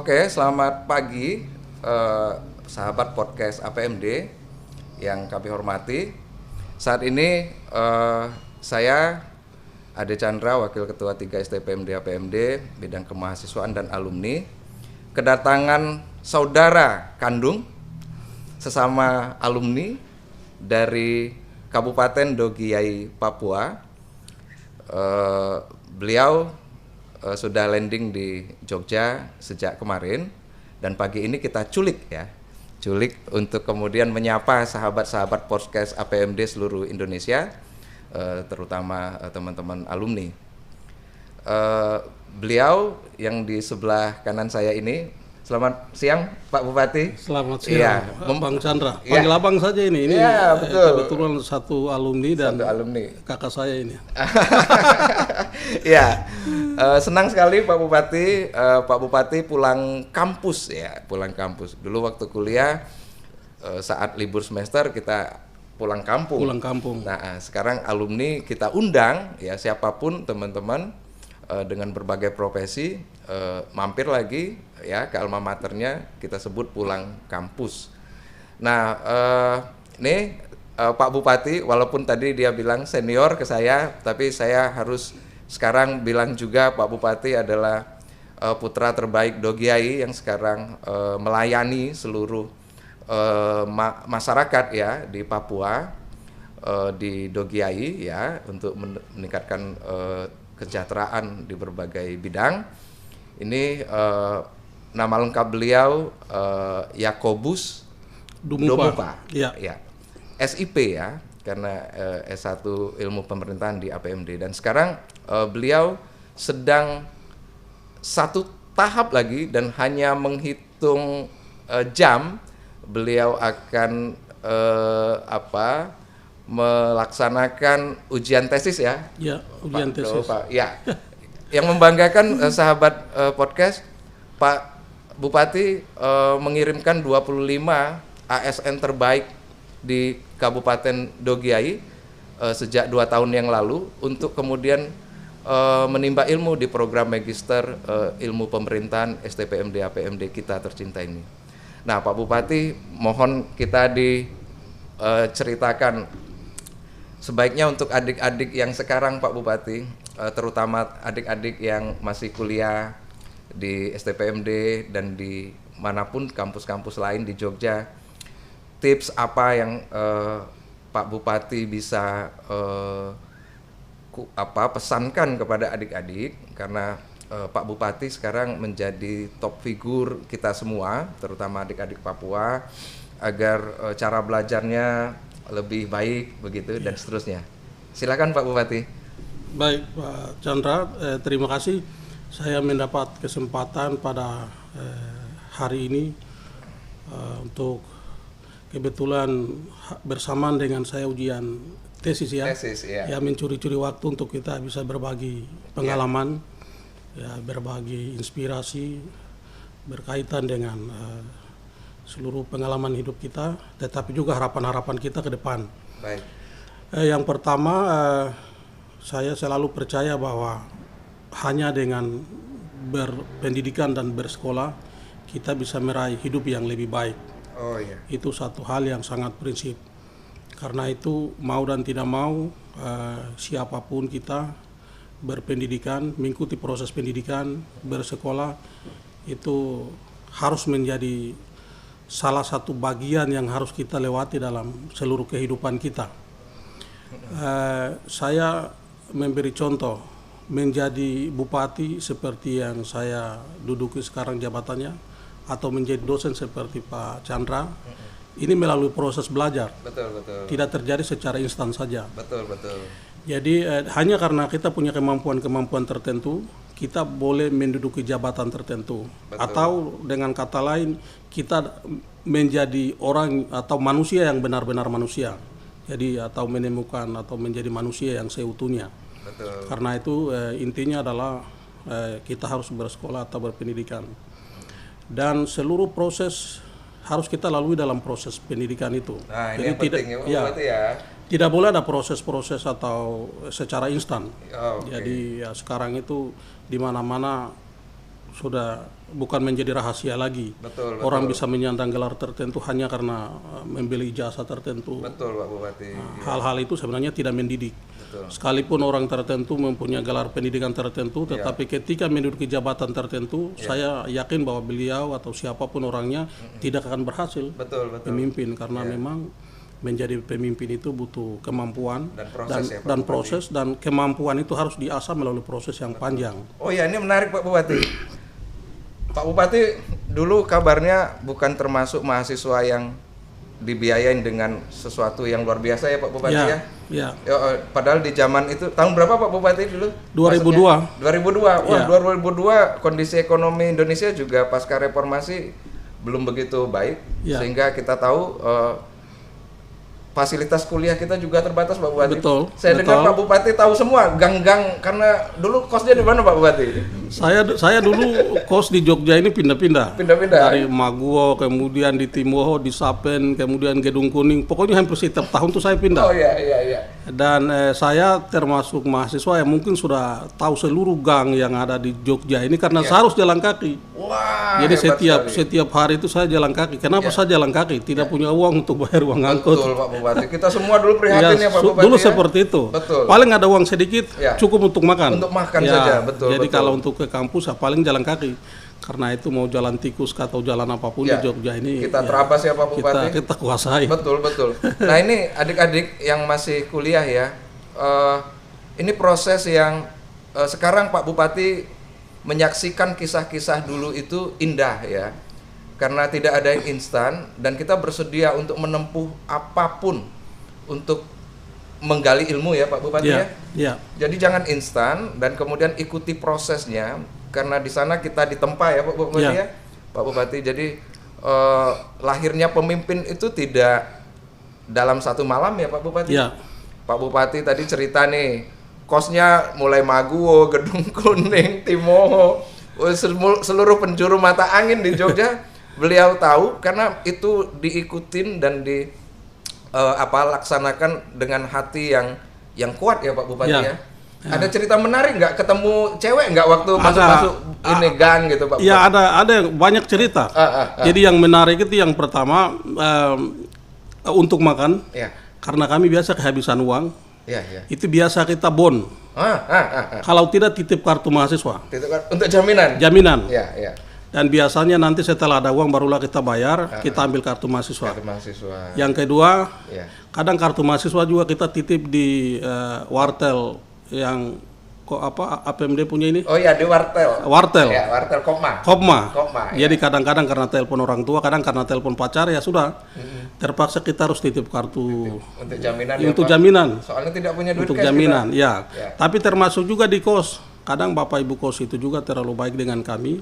Oke, selamat pagi sahabat podcast APMD yang kami hormati. Saat ini saya Ade Chandra, Wakil Ketua 3 STPMD APMD, bidang kemahasiswaan dan alumni, kedatangan saudara kandung sesama alumni dari Kabupaten Dogiyai, Papua. Beliau sudah landing di Jogja sejak kemarin dan pagi ini kita culik untuk kemudian menyapa sahabat-sahabat podcast APMD seluruh Indonesia, terutama teman-teman alumni. Beliau yang di sebelah kanan saya ini, selamat siang Pak Bupati. Selamat siang, Bang Chandra. Panggil abang saja ini. Ya, betul. Kebetulan satu alumni dan kakak saya ini. Ya, senang sekali Pak Bupati. Pak Bupati pulang kampus ya, pulang kampus. Dulu waktu kuliah saat libur semester kita pulang kampung. Pulang kampung. Nah, sekarang alumni kita undang ya, siapapun teman-teman dengan berbagai profesi mampir lagi ya ke alma maternya, kita sebut pulang kampus. Nah, ini Pak Bupati, walaupun tadi dia bilang senior ke saya, tapi saya harus sekarang bilang juga Pak Bupati adalah putra terbaik Dogiyai yang sekarang melayani seluruh masyarakat ya di Papua, di Dogiyai ya, untuk meningkatkan kesejahteraan di berbagai bidang. Ini nama lengkap beliau Yakobus Dumupa. Ya. SIP ya, karena S1 Ilmu Pemerintahan di APMD, dan sekarang beliau sedang satu tahap lagi dan hanya menghitung jam beliau akan melaksanakan ujian tesis ya. Ya, ujian tesis. Ya. Yang membanggakan sahabat podcast, Pak Bupati mengirimkan 25 ASN terbaik di Kabupaten Dogiyai sejak 2 tahun yang lalu untuk kemudian menimba ilmu di program Magister Ilmu Pemerintahan STPMD APMD kita tercinta ini. Nah, Pak Bupati, mohon kita diceritakan sebaiknya untuk adik-adik yang sekarang, Pak Bupati, terutama adik-adik yang masih kuliah di STPMD dan di manapun kampus-kampus lain di Jogja, tips apa yang Pak Bupati bisa pesankan kepada adik-adik, karena Pak Bupati sekarang menjadi top figur kita semua, terutama adik-adik Papua, agar cara belajarnya lebih baik begitu dan seterusnya. Silakan Pak Bupati. Baik Pak Chandra, terima kasih saya mendapat kesempatan pada hari ini untuk kebetulan bersamaan dengan saya ujian tesis ya. Ya, mencuri-curi waktu untuk kita bisa berbagi pengalaman, ya, berbagi inspirasi berkaitan dengan seluruh pengalaman hidup kita, tetapi juga harapan-harapan kita ke depan. Baik. Yang pertama, saya selalu percaya bahwa hanya dengan berpendidikan dan bersekolah kita bisa meraih hidup yang lebih baik. Oh iya. Itu satu hal yang sangat prinsip. Karena itu mau dan tidak mau siapapun kita berpendidikan, mengikuti proses pendidikan, bersekolah itu harus menjadi salah satu bagian yang harus kita lewati dalam seluruh kehidupan kita. Saya memberi contoh menjadi bupati seperti yang saya duduki sekarang jabatannya, atau menjadi dosen seperti Pak Chandra, ini melalui proses belajar. Betul. Tidak terjadi secara instan saja. Betul. Jadi hanya karena kita punya kemampuan tertentu, kita boleh menduduki jabatan tertentu. Betul. Atau dengan kata lain, kita menjadi orang atau manusia yang benar-benar manusia. Jadi atau menemukan atau menjadi manusia yang seutuhnya. Betul. Karena itu intinya adalah kita harus bersekolah atau berpendidikan. Dan seluruh proses harus kita lalui dalam proses pendidikan itu. Nah, ini jadi yang penting ya. Tidak boleh ada proses-proses atau secara instan. Okay. Jadi ya sekarang itu di mana-mana sudah bukan menjadi rahasia lagi. Betul, Orang bisa menyandang gelar tertentu hanya karena membeli ijazah tertentu. Betul Pak Bupati. Hal-hal itu sebenarnya tidak mendidik. Betul. Sekalipun orang tertentu mempunyai gelar pendidikan tertentu, tetapi ketika menduduki jabatan tertentu, saya yakin bahwa beliau atau siapapun orangnya tidak akan berhasil Betul. memimpin, karena memang menjadi pemimpin itu butuh kemampuan dan proses, dan kemampuan itu harus diasah melalui proses yang panjang. Oh ya, ini menarik Pak Bupati. Pak Bupati dulu kabarnya bukan termasuk mahasiswa yang dibiayain dengan sesuatu yang luar biasa ya Pak Bupati ya? Ya. Padahal di zaman itu, tahun berapa Pak Bupati dulu? 2002. Maksudnya? 2002. Wah, 2002 kondisi ekonomi Indonesia juga pasca reformasi belum begitu baik, sehingga kita tahu fasilitas kuliah kita juga terbatas Pak Bupati. Betul. Saya dengar Pak Bupati tahu semua gang-gang, karena dulu kosnya di mana Pak Bupati? Saya dulu kos di Jogja ini pindah-pindah. Dari Maguwo, kemudian di Timoho, di Sapen, kemudian Gedung Kuning. Pokoknya hampir setiap tahun tuh saya pindah. Oh iya. Dan saya termasuk mahasiswa yang mungkin sudah tahu seluruh gang yang ada di Jogja ini karena saya harus jalan kaki. Wah. Jadi setiap hari itu saya jalan kaki. Kenapa saya jalan kaki? Tidak punya uang untuk bayar uang angkut. Betul Pak Bupati. Kita semua dulu prihatin ya Pak Bupati. Dulu seperti itu. Betul. Paling ada uang sedikit, cukup untuk makan. Untuk makan saja, betul. Jadi kalau untuk ke kampus ya paling jalan kaki. Karena itu mau jalan tikus atau jalan apapun di Jogja ini kita terabas ya Pak Bupati. Kita kuasai. Betul. Nah ini adik-adik yang masih kuliah ya, ini proses yang sekarang Pak Bupati menyaksikan kisah-kisah dulu itu indah ya, karena tidak ada yang instan dan kita bersedia untuk menempuh apapun untuk menggali ilmu ya Pak Bupati ya. Jadi jangan instan dan kemudian ikuti prosesnya. Karena di sana kita ditempa ya Pak Bupati ya. Pak Bupati, jadi lahirnya pemimpin itu tidak dalam satu malam ya Pak Bupati. Pak Bupati tadi cerita nih, kosnya mulai Maguwo, Gedung Kuning, Timoho, seluruh penjuru mata angin di Jogja beliau tahu karena itu diikutin dan laksanakan dengan hati yang kuat ya Pak Bupati ya. Ada cerita menarik nggak, ketemu cewek nggak waktu masuk ini gang gitu Pak? Iya ada banyak cerita. Jadi yang menarik itu yang pertama untuk makan, karena kami biasa kehabisan uang, itu biasa kita bon. Kalau tidak titip kartu mahasiswa. Untuk jaminan. Jaminan. Dan biasanya nanti setelah ada uang barulah kita bayar, kita ambil kartu mahasiswa. Yang kedua, kadang kartu mahasiswa juga kita titip di wartel yang APMD punya ini. Oh iya, di wartel. Ya, wartel Kopma. Jadi kadang-kadang karena telepon orang tua, kadang karena telepon pacar ya sudah. Terpaksa kita harus titip kartu untuk jaminan. Untuk jaminan. Soalnya tidak punya duit untuk jaminan, ya. Tapi termasuk juga di kos. Kadang Bapak Ibu kos itu juga terlalu baik dengan kami.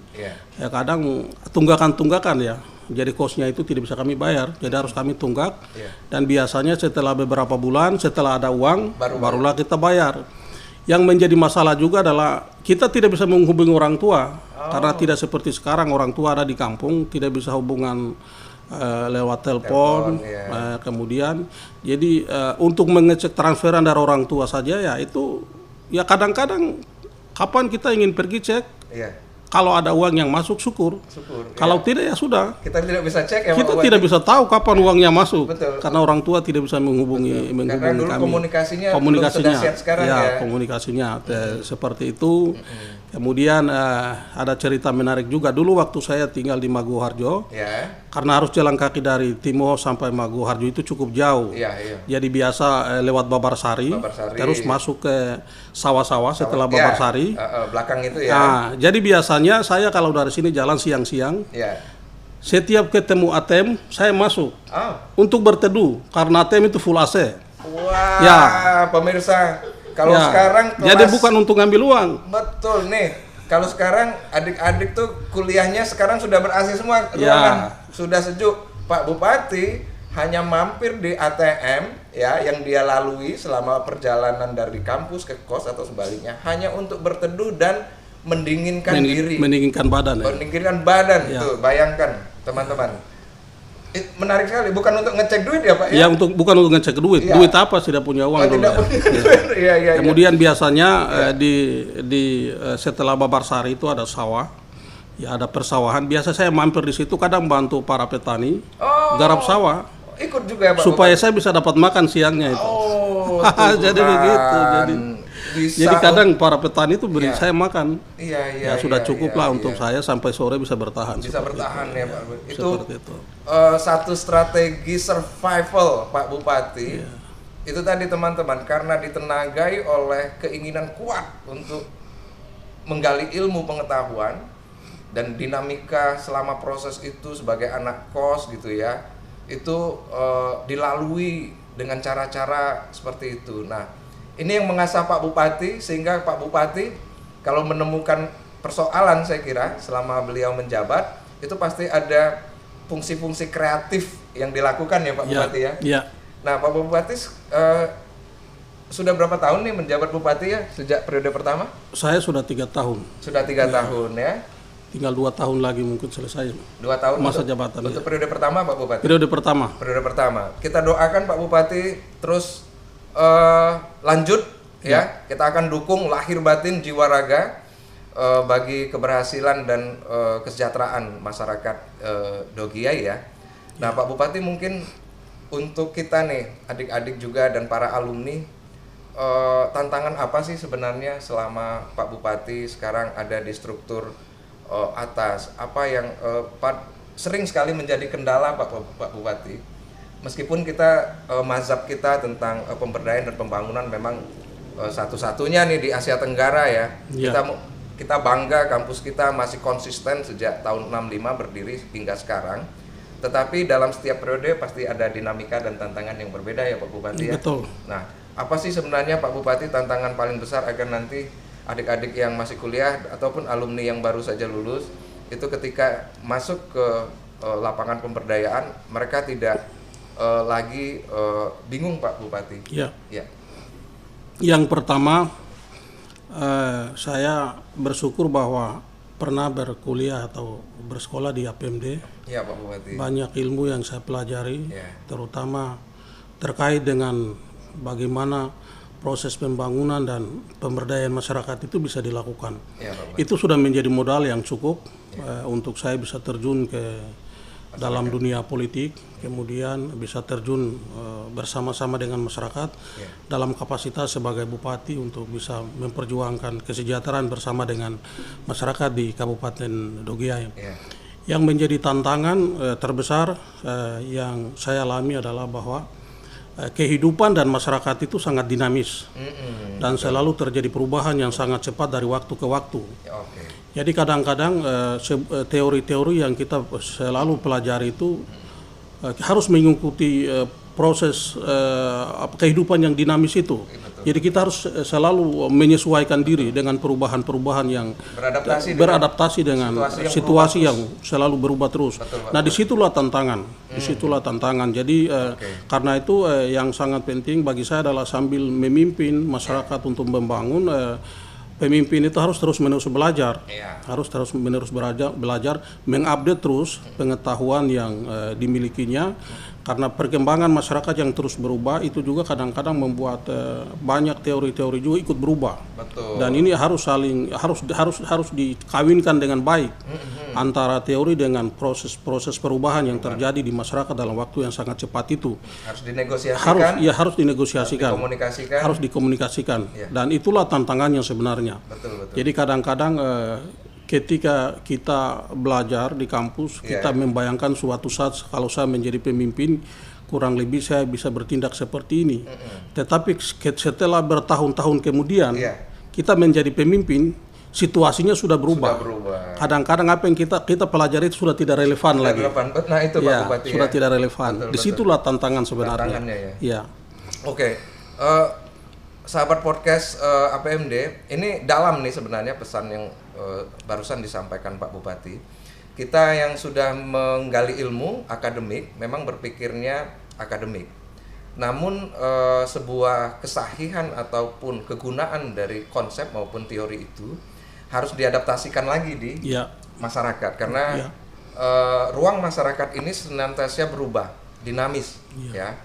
Ya kadang tunggakan ya. Jadi kosnya itu tidak bisa kami bayar, jadi harus kami tunggak. Dan biasanya setelah beberapa bulan, setelah ada uang, barulah kita bayar. Yang menjadi masalah juga adalah kita tidak bisa menghubungi orang tua karena tidak seperti sekarang orang tua ada di kampung, tidak bisa hubungan lewat telepon. Kemudian jadi untuk mengecek transferan dari orang tua saja ya itu ya kadang-kadang kapan kita ingin pergi cek. Kalau ada uang yang masuk syukur. Kalau tidak ya sudah. Kita tidak bisa cek ya. Kita tidak bisa tahu kapan uangnya masuk. Karena orang tua tidak bisa menghubungi karena dulu kami. Komunikasinya belum sedahsyat sekarang ya. Komunikasinya seperti itu. Kemudian ada cerita menarik juga dulu waktu saya tinggal di Maguwo Harjo. Karena harus jalan kaki dari Timoho sampai Maguwo Harjo itu cukup jauh. Jadi biasa lewat Babarsari, terus masuk ke sawah-sawah setelah Babarsari. Belakang itu ya. Nah, jadi biasanya saya kalau dari sini jalan siang-siang. Setiap ketemu ATM saya masuk untuk berteduh karena ATM itu full AC. Wah, pemirsa. Kalau sekarang kelas, jadi bukan untuk ngambil uang. Betul nih. Kalau sekarang adik-adik tuh kuliahnya sekarang sudah ber-AC semua, ruangan sudah sejuk. Pak Bupati hanya mampir di ATM ya yang dia lalui selama perjalanan dari kampus ke kos atau sebaliknya hanya untuk berteduh dan mendinginkan diri. Mendinginkan badan. Mendinginkan badan tuh, bayangkan teman-teman. Menarik sekali, bukan untuk ngecek duit ya Pak ya? Bukan untuk ngecek duit. Duit apa, tidak punya uang dulu. Kemudian biasanya di setelah Babarsari itu ada sawah. Ya ada persawahan. Biasa saya mampir di situ, kadang bantu para petani garap sawah. Ikut juga ya Pak Supaya Bupati? saya bisa dapat makan siangnya itu. Oh, Jadi begitu. Jadi kadang para petani itu beri saya makan. Iya, Ya sudah cukup lah untuk saya sampai sore bisa bertahan. Bisa bertahan ya Pak Bupati. Itu, Seperti itu. satu strategi survival Pak Bupati. Itu tadi teman-teman, karena ditenagai oleh keinginan kuat untuk menggali ilmu pengetahuan dan dinamika selama proses itu sebagai anak kos gitu ya, itu dilalui dengan cara-cara seperti itu. Nah, ini yang mengasah Pak Bupati, sehingga Pak Bupati kalau menemukan persoalan, saya kira selama beliau menjabat itu pasti ada fungsi-fungsi kreatif yang dilakukan ya Pak Bupati ya. Iya. Nah, Pak Bupati sudah berapa tahun nih menjabat Bupati ya sejak periode pertama? Saya sudah 3 tahun. Sudah 3 tahun ya. Tinggal 2 tahun lagi mungkin selesai 2 tahun masa untuk, jabatan. untuk periode pertama Pak Bupati. Periode pertama. Periode pertama. Kita doakan Pak Bupati terus lanjut ya. Kita akan dukung lahir batin jiwa raga bagi keberhasilan dan kesejahteraan masyarakat Dogiai ya. Nah, Pak Bupati mungkin untuk kita nih, adik-adik juga dan para alumni, tantangan apa sih sebenarnya selama Pak Bupati sekarang ada di struktur atas? Apa yang sering sekali menjadi kendala Pak Bupati? Meskipun kita mazhab kita tentang pemberdayaan dan pembangunan memang satu-satunya nih di Asia Tenggara ya. Kita bangga kampus kita masih konsisten sejak tahun 65 berdiri hingga sekarang. Tetapi dalam setiap periode pasti ada dinamika dan tantangan yang berbeda ya Pak Bupati ya. Betul. Nah, apa sih sebenarnya Pak Bupati tantangan paling besar agar nanti adik-adik yang masih kuliah ataupun alumni yang baru saja lulus itu ketika masuk ke lapangan pemberdayaan mereka tidak lagi bingung Pak Bupati? Iya. Ya. Yang pertama, saya bersyukur bahwa pernah berkuliah atau bersekolah di APMD. Iya Pak Bupati. Banyak ilmu yang saya pelajari, Ya. terutama terkait dengan bagaimana proses pembangunan dan pemberdayaan masyarakat itu bisa dilakukan. Ya, Pak Bupati. Itu sudah menjadi modal yang cukup untuk saya bisa terjun ke dalam dunia politik, kemudian bisa terjun bersama-sama dengan masyarakat dalam kapasitas sebagai bupati untuk bisa memperjuangkan kesejahteraan bersama dengan masyarakat di Kabupaten Dogiai. Yang menjadi tantangan terbesar yang saya alami adalah bahwa kehidupan dan masyarakat itu sangat dinamis dan selalu terjadi perubahan yang sangat cepat dari waktu ke waktu. Jadi kadang-kadang teori-teori yang kita selalu pelajari itu harus mengikuti proses kehidupan yang dinamis itu. Jadi kita harus selalu menyesuaikan diri dengan perubahan-perubahan yang beradaptasi dengan situasi yang selalu berubah terus. Nah, disitulah tantangan. Jadi karena itu yang sangat penting bagi saya adalah sambil memimpin masyarakat untuk membangun, pemimpin itu harus terus-menerus belajar, harus terus-menerus belajar, mengupdate terus pengetahuan yang dimilikinya, karena perkembangan masyarakat yang terus berubah itu juga kadang-kadang membuat banyak teori-teori juga ikut berubah. Dan ini harus dikawinkan dengan baik antara teori dengan proses perubahan yang terjadi di masyarakat dalam waktu yang sangat cepat itu. Harus dinegosiasikan. Harus dinegosiasikan. Harus dikomunikasikan. Dan itulah tantangannya sebenarnya. Jadi kadang-kadang ketika kita belajar di kampus, kita membayangkan suatu saat kalau saya menjadi pemimpin, kurang lebih saya bisa bertindak seperti ini. Tetapi setelah bertahun-tahun kemudian, kita menjadi pemimpin, situasinya sudah berubah. Kadang-kadang apa yang kita pelajari itu sudah tidak relevan lagi. Nah itu Pak Bupati sudah tidak relevan. Disitulah tantangan sebenarnya. Oke. Sahabat podcast APMD, ini dalam nih sebenarnya pesan yang barusan disampaikan Pak Bupati. Kita yang sudah menggali ilmu akademik memang berpikirnya akademik. Namun sebuah kesahihan ataupun kegunaan dari konsep maupun teori itu harus diadaptasikan lagi di masyarakat, karena ruang masyarakat ini senantiasa berubah, dinamis ya.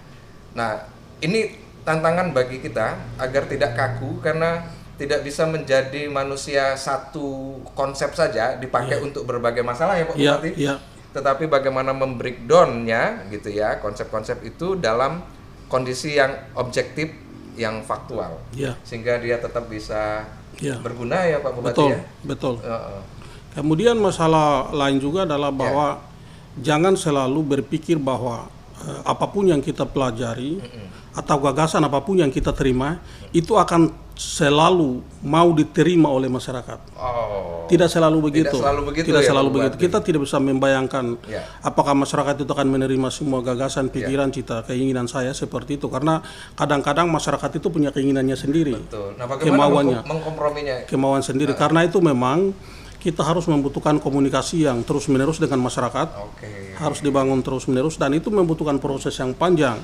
Nah, ini tantangan bagi kita agar tidak kaku, karena tidak bisa menjadi manusia satu konsep saja dipakai untuk berbagai masalah ya Pak Bupati. Tetapi bagaimana membreakdown-nya gitu ya, konsep-konsep itu dalam kondisi yang objektif, yang faktual, sehingga dia tetap bisa berguna ya Pak Bupati. Betul. Kemudian masalah lain juga adalah bahwa jangan selalu berpikir bahwa apapun yang kita pelajari atau gagasan apapun yang kita terima itu akan selalu mau diterima oleh masyarakat. Tidak selalu begitu. Tidak selalu begitu. Kita tidak bisa membayangkan apakah masyarakat itu akan menerima semua gagasan, pikiran, cita, keinginan saya seperti itu, karena kadang-kadang masyarakat itu punya keinginannya sendiri. Betul. Nah, bagaimana mengkomprominya? Kemauan sendiri. Karena itu memang kita harus membutuhkan komunikasi yang terus-menerus dengan masyarakat. Harus dibangun terus-menerus, dan itu membutuhkan proses yang panjang.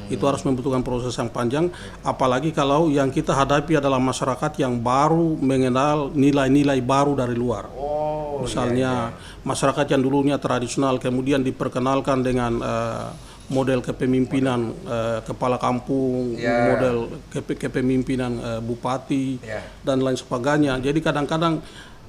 Itu harus membutuhkan proses yang panjang, apalagi kalau yang kita hadapi adalah masyarakat yang baru mengenal nilai-nilai baru dari luar. Misalnya masyarakat yang dulunya tradisional kemudian diperkenalkan dengan model kepemimpinan kepala kampung, model kepemimpinan bupati dan lain sebagainya. Jadi kadang-kadang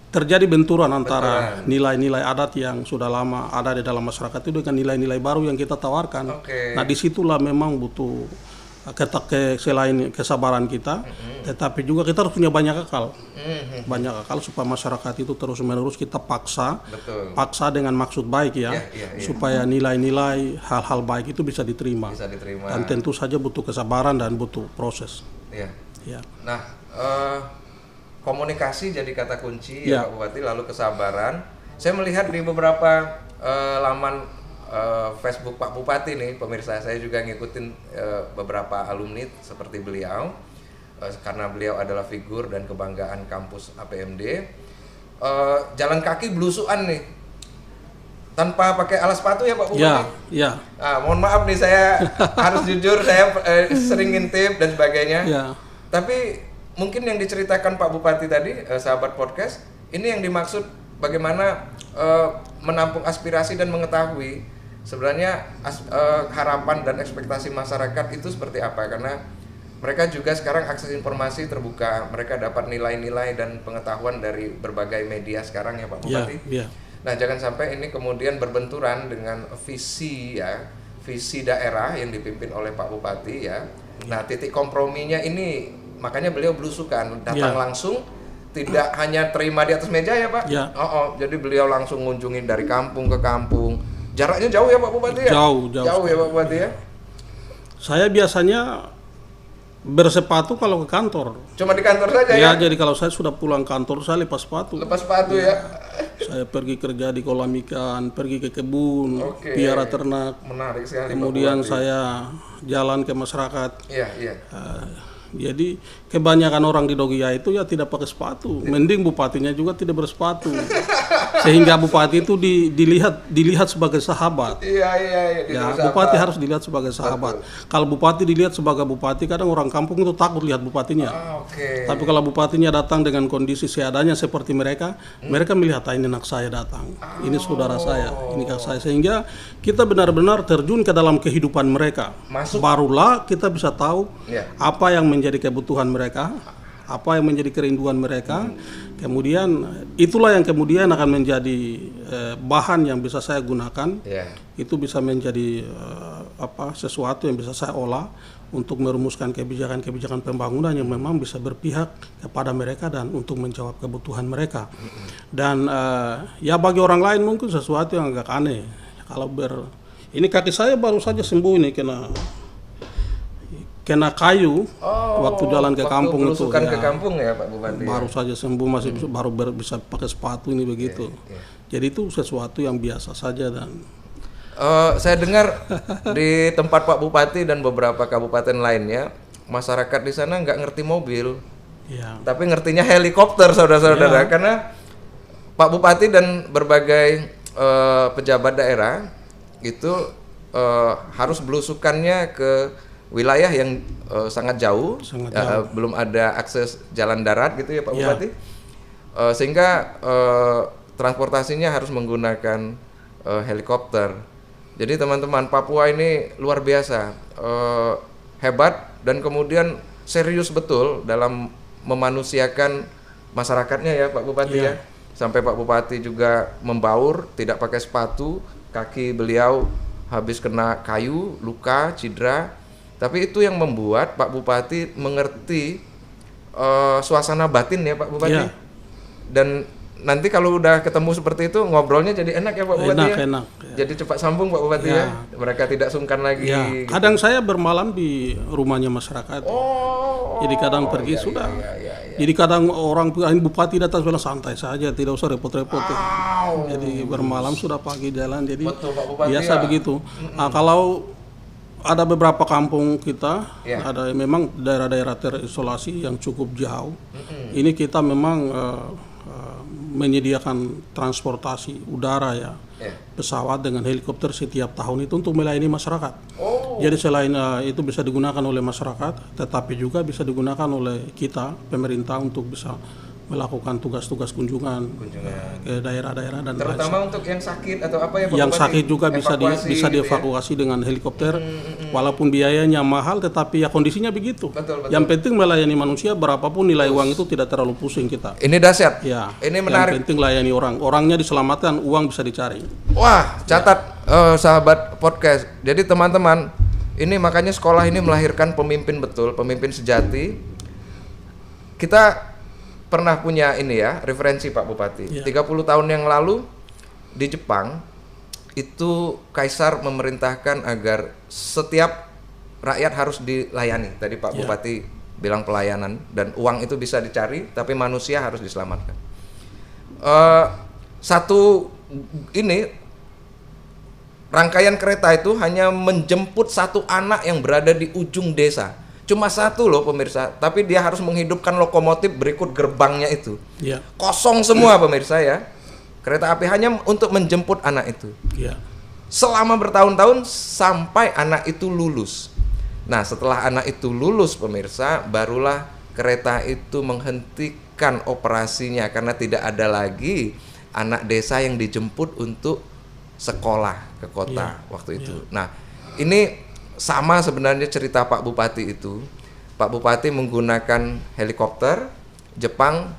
terjadi benturan antara nilai-nilai adat yang sudah lama ada di dalam masyarakat itu dengan nilai-nilai baru yang kita tawarkan. Nah, disitulah memang butuh selain kesabaran kita, tetapi juga kita harus punya banyak akal. Banyak akal supaya masyarakat itu terus-menerus kita paksa dengan maksud baik supaya nilai-nilai hal-hal baik itu bisa diterima. Dan tentu saja butuh kesabaran dan butuh proses. Nah, komunikasi jadi kata kunci ya Pak Bupati, lalu kesabaran. Saya melihat di beberapa laman Facebook Pak Bupati nih, pemirsa, saya juga ngikutin beberapa alumni seperti beliau, karena beliau adalah figur dan kebanggaan kampus APMD. Jalan kaki belusuan nih, tanpa pakai alas sepatu ya Pak Bupati. Mohon maaf nih, saya harus jujur, saya sering ngintip dan sebagainya. Tapi mungkin yang diceritakan Pak Bupati tadi, sahabat podcast, ini yang dimaksud bagaimana menampung aspirasi dan mengetahui sebenarnya harapan dan ekspektasi masyarakat itu seperti apa. Karena mereka juga sekarang akses informasi terbuka, mereka dapat nilai-nilai dan pengetahuan dari berbagai media sekarang ya Pak Bupati. Nah, jangan sampai ini kemudian berbenturan dengan visi daerah yang dipimpin oleh Pak Bupati ya. Nah, titik komprominya ini, makanya beliau belusukan, datang langsung, tidak hanya terima di atas meja ya Pak. Jadi beliau langsung ngunjungin dari kampung ke kampung. Jaraknya jauh ya Pak Bupati ya? Jauh ya Pak Bupati ya? Saya biasanya bersepatu kalau ke kantor. Cuma di kantor saja ya? Jadi kalau saya sudah pulang kantor, saya lepas sepatu. Lepas sepatu ya? Saya pergi kerja di kolam ikan, pergi ke kebun, piara ternak. Menarik sekali. Kemudian saya jalan ke masyarakat. Iya. Jadi kebanyakan orang di Dogia itu ya tidak pakai sepatu. Mending bupatinya juga tidak bersepatu. Sehingga bupati itu dilihat sebagai sahabat. Bupati harus dilihat sebagai sahabat. Kalau bupati dilihat sebagai bupati, kadang orang kampung itu takut lihat bupatinya. Tapi kalau bupatinya datang dengan kondisi seadanya seperti mereka melihat ini anak saya datang, ini saudara saya, ini kakak saya, sehingga kita benar-benar terjun ke dalam kehidupan mereka. Barulah kita bisa tahu apa yang menjadi kebutuhan mereka, apa yang menjadi kerinduan mereka. Kemudian itulah yang kemudian akan menjadi bahan yang bisa saya gunakan. Itu bisa menjadi sesuatu yang bisa saya olah untuk merumuskan kebijakan-kebijakan pembangunan yang memang bisa berpihak kepada mereka dan untuk menjawab kebutuhan mereka. Dan bagi orang lain mungkin sesuatu yang agak aneh. Kalau ini kaki saya baru saja sembuh ini kena kayu waktu jalan ke kampung itu. Ke kampung ya Pak Bupati. Baru saja sembuh, masih baru bisa pakai sepatu ini begitu. Jadi itu sesuatu yang biasa saja. Dan saya dengar di tempat Pak Bupati dan beberapa kabupaten lainnya, masyarakat di sana nggak ngerti mobil, tapi ngertinya helikopter, saudara-saudara. Karena Pak Bupati dan berbagai pejabat daerah itu harus belusukannya ke wilayah yang sangat jauh, belum ada akses jalan darat gitu ya Pak Bupati, sehingga transportasinya harus menggunakan helikopter. Jadi teman-teman, Papua ini luar biasa, hebat dan kemudian serius betul dalam memanusiakan masyarakatnya ya Pak Bupati ya. Sampai Pak Bupati juga membaur, tidak pakai sepatu, kaki beliau habis kena kayu, luka, cedera. Tapi itu yang membuat Pak Bupati mengerti suasana batin ya Pak Bupati. Dan nanti kalau udah ketemu seperti itu ngobrolnya jadi enak ya Pak Bupati ya. Enak. Jadi cepat sambung Pak Bupati ya. Mereka tidak sungkan lagi. Gitu. Kadang saya bermalam di rumahnya masyarakat. Jadi kadang pergi sudah. Jadi kadang orang bupati datang bilang santai saja, tidak usah repot-repot. Jadi bermalam sudah pagi jalan. Jadi betul, Pak Bupati, biasa begitu. Nah, kalau ada beberapa kampung kita, ada memang daerah-daerah terisolasi yang cukup jauh. Ini kita memang menyediakan transportasi udara ya, pesawat dengan helikopter setiap tahun itu untuk melayani masyarakat. Jadi selain itu bisa digunakan oleh masyarakat, tetapi juga bisa digunakan oleh kita pemerintah untuk bisa melakukan tugas-tugas kunjungan ke daerah-daerah dan terutama untuk yang sakit atau apa ya Pak yang Bupati? Sakit juga bisa dievakuasi dengan helikopter, walaupun biayanya mahal, tetapi ya kondisinya begitu. Betul. Yang penting melayani manusia, berapapun nilai uang itu tidak terlalu pusing kita. Ini dahsyat. Ya. Ini menarik. Yang penting layani orangnya diselamatkan, uang bisa dicari. Wah, catat sahabat podcast. Jadi teman-teman, ini makanya sekolah ini melahirkan pemimpin betul, pemimpin sejati. Kita pernah punya ini ya, referensi Pak Bupati. 30 tahun yang lalu di Jepang itu kaisar memerintahkan agar setiap rakyat harus dilayani. Tadi Pak Bupati bilang pelayanan, dan uang itu bisa dicari, tapi manusia harus diselamatkan. Satu ini rangkaian kereta itu hanya menjemput satu anak yang berada di ujung desa. Cuma satu loh pemirsa, tapi dia harus menghidupkan lokomotif berikut gerbangnya itu. Kosong semua pemirsa ya. Kereta api hanya untuk menjemput anak itu. Selama bertahun-tahun sampai anak itu lulus. Nah, setelah anak itu lulus pemirsa, barulah kereta itu menghentikan operasinya karena tidak ada lagi anak desa yang dijemput untuk sekolah ke kota waktu itu. Nah, ini sama sebenarnya cerita Pak Bupati itu. Pak Bupati menggunakan helikopter, Jepang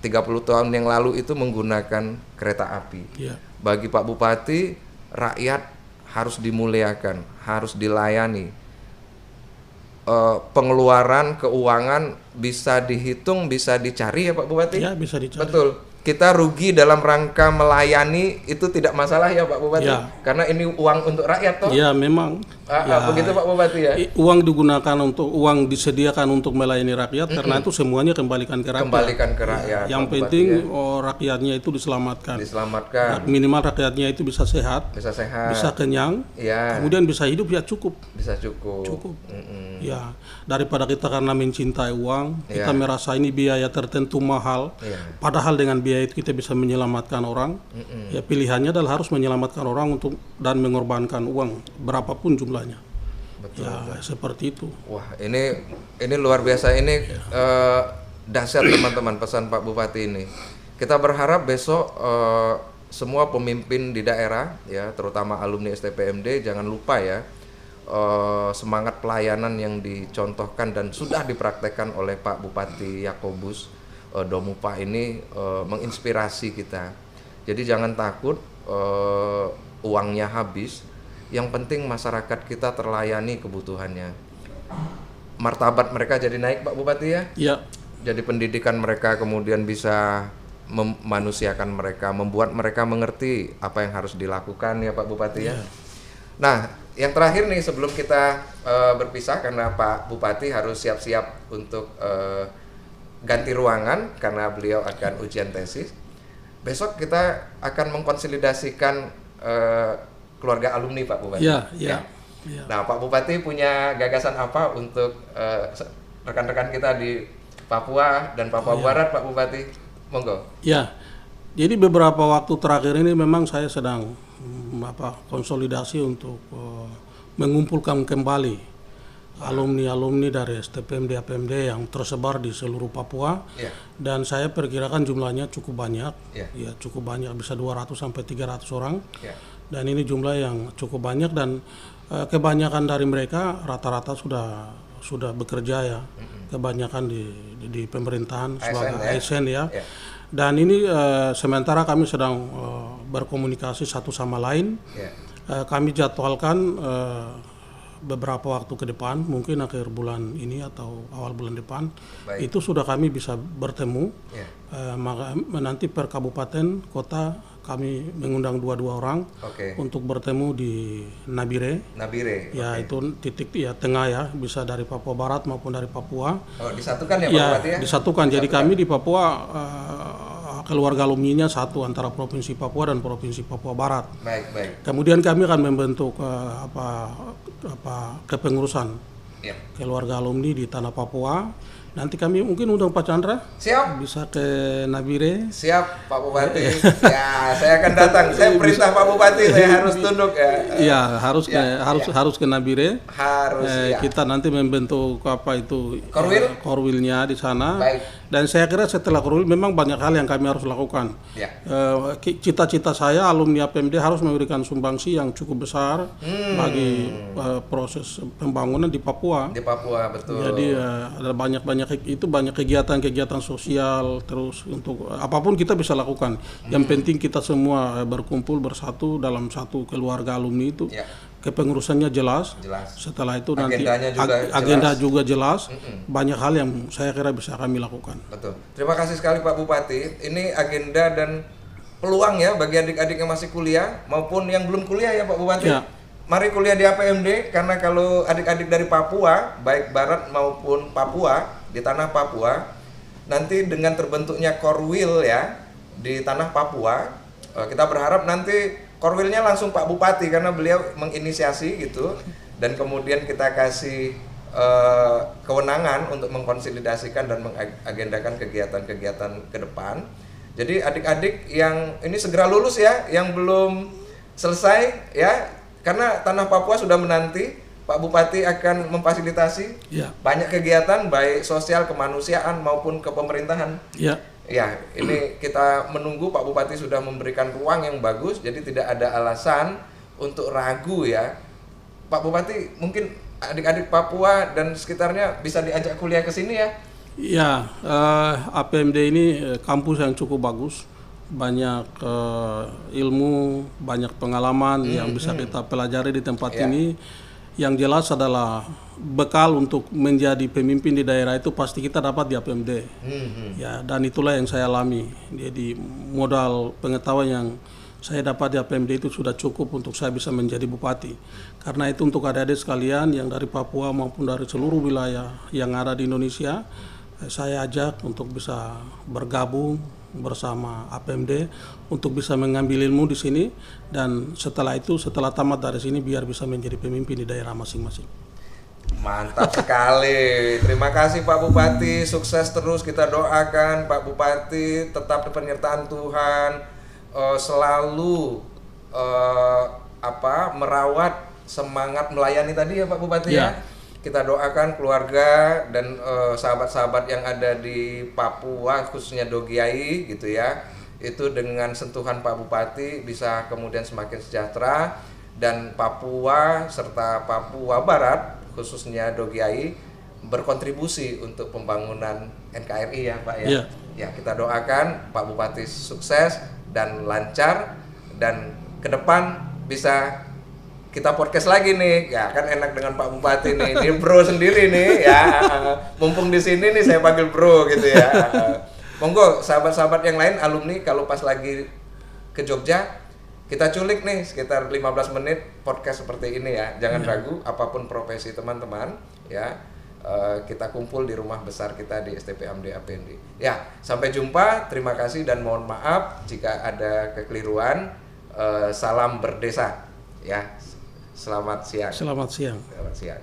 30 tahun yang lalu itu menggunakan kereta api. Bagi Pak Bupati, rakyat harus dimuliakan, harus dilayani. Pengeluaran keuangan bisa dihitung, bisa dicari ya Pak Bupati? Ya, bisa dicari. Betul. Kita rugi dalam rangka melayani itu tidak masalah ya Pak Bupati, karena ini uang untuk rakyat toh. Ya memang. Begitu Pak Bupati ya. Uang digunakan uang disediakan untuk melayani rakyat, karena itu semuanya kembalikan ke rakyat. Kembalikan ke rakyat. Yang penting rakyatnya itu diselamatkan. Minimal rakyatnya itu bisa sehat, bisa kenyang, kemudian bisa hidup ya cukup. Bisa cukup. Ya, daripada kita karena mencintai uang, kita merasa ini biaya tertentu mahal, padahal dengan biaya itu kita bisa menyelamatkan orang. Ya pilihannya adalah harus menyelamatkan orang dan mengorbankan uang berapapun jumlahnya. Betul. Seperti itu. Wah, ini luar biasa, ini dahsyat teman-teman pesan Pak Bupati ini. Kita berharap besok semua pemimpin di daerah ya, terutama alumni STPMD, jangan lupa ya semangat pelayanan yang dicontohkan dan sudah dipraktekkan oleh Pak Bupati Yakobus Domupa ini menginspirasi kita. Jadi jangan takut uangnya habis, yang penting masyarakat kita terlayani kebutuhannya. Martabat mereka jadi naik Pak Bupati ya? Jadi pendidikan mereka kemudian bisa memanusiakan mereka, membuat mereka mengerti apa yang harus dilakukan ya Pak Bupati ya. Nah, yang terakhir nih sebelum kita berpisah, karena Pak Bupati harus siap-siap untuk ganti ruangan karena beliau akan ujian tesis. Besok kita akan mengkonsolidasikan keluarga alumni Pak Bupati. Nah, Pak Bupati punya gagasan apa untuk rekan-rekan kita di Papua dan Papua Barat, Pak Bupati? Monggo. Jadi beberapa waktu terakhir ini memang saya sedang konsolidasi untuk mengumpulkan kembali alumni-alumni dari STPMD APMD yang tersebar di seluruh Papua, dan saya perkirakan jumlahnya cukup banyak, cukup banyak, bisa 200 sampai 300 orang, dan ini jumlah yang cukup banyak, dan kebanyakan dari mereka rata-rata sudah bekerja ya, kebanyakan di pemerintahan sebagai ASN ya. Dan ini sementara kami sedang berkomunikasi satu sama lain. Kami jadwalkan beberapa waktu ke depan, mungkin akhir bulan ini atau awal bulan depan, itu sudah kami bisa bertemu. Maka nanti per kabupaten kota kami mengundang dua orang untuk bertemu di Nabire. Ya itu titik ya tengah ya, bisa dari Papua Barat maupun dari Papua. Disatukan ya Pak Bupati ya? Disatukan. Jadi kami di Papua keluarga alumninya satu antara Provinsi Papua dan Provinsi Papua Barat. Baik. Kemudian kami akan membentuk kepengurusan keluarga alumni di tanah Papua. Nanti kami mungkin undang Pak Chandra. Siap. Bisa ke Nabire. Siap Pak Bupati. Ya, saya akan datang. Saya perintah Pak Bupati, saya harus tunduk ya. Iya, harus ke Nabire. Harus. Kita nanti membentuk Korwil? Korwilnya di sana. Baik. Dan saya kira setelah Korwil memang banyak hal yang kami harus lakukan. Cita-cita saya alumni APMD harus memberikan sumbangsi yang cukup besar bagi proses pembangunan di Papua. Di Papua, betul. Jadi ada banyak kegiatan-kegiatan sosial, terus untuk apapun kita bisa lakukan. Yang penting kita semua berkumpul bersatu dalam satu keluarga alumni itu. Kepengurusannya jelas. Setelah itu nanti agenda juga jelas. Banyak hal yang saya kira bisa kami lakukan. Betul. Terima kasih sekali Pak Bupati. Ini agenda dan peluang ya bagi adik-adik yang masih kuliah maupun yang belum kuliah ya Pak Bupati. Mari kuliah di APMD, karena kalau adik-adik dari Papua, baik Barat maupun Papua, di tanah Papua, nanti dengan terbentuknya Korwil ya di tanah Papua, kita berharap nanti Korwilnya langsung Pak Bupati karena beliau menginisiasi gitu, dan kemudian kita kasih kewenangan untuk mengkonsolidasikan dan mengagendakan kegiatan-kegiatan ke depan. Jadi adik-adik yang ini segera lulus ya, yang belum selesai ya, karena tanah Papua sudah menanti. Pak Bupati akan memfasilitasi banyak kegiatan baik sosial, kemanusiaan maupun kepemerintahan. Ya, ini kita menunggu. Pak Bupati sudah memberikan ruang yang bagus, jadi tidak ada alasan untuk ragu ya. Pak Bupati, mungkin adik-adik Papua dan sekitarnya bisa diajak kuliah ke sini ya. Iya, APMD ini kampus yang cukup bagus, banyak ilmu, banyak pengalaman yang bisa kita pelajari di tempat ini. Yang jelas adalah bekal untuk menjadi pemimpin di daerah itu pasti kita dapat di APMD. Ya, dan itulah yang saya alami. Jadi modal pengetahuan yang saya dapat di APMD itu sudah cukup untuk saya bisa menjadi bupati. Karena itu untuk adik-adik sekalian yang dari Papua maupun dari seluruh wilayah yang ada di Indonesia, saya ajak untuk bisa bergabung bersama APMD untuk bisa mengambil ilmu di sini, dan setelah itu setelah tamat dari sini biar bisa menjadi pemimpin di daerah masing-masing. Mantap sekali. Terima kasih Pak Bupati, sukses terus kita doakan Pak Bupati, tetap di penyertaan Tuhan, selalu merawat semangat melayani tadi ya Pak Bupati ya. Kita doakan keluarga dan sahabat-sahabat yang ada di Papua, khususnya Dogiai gitu ya, itu dengan sentuhan Pak Bupati bisa kemudian semakin sejahtera, dan Papua serta Papua Barat khususnya Dogiai berkontribusi untuk pembangunan NKRI ya Pak ya. Ya, kita doakan Pak Bupati sukses dan lancar, dan ke depan bisa kita podcast lagi nih, ya kan enak dengan Pak Bupati nih, ini bro sendiri nih ya, mumpung di sini nih saya panggil bro gitu ya. Monggo sahabat-sahabat yang lain alumni kalau pas lagi ke Jogja, kita culik nih sekitar 15 menit podcast seperti ini ya, jangan ragu apapun profesi teman-teman ya, kita kumpul di rumah besar kita di STP AMD APMD. Ya, sampai jumpa, terima kasih dan mohon maaf jika ada kekeliruan. Salam berdesa ya. Selamat siang. Selamat siang. Selamat siang.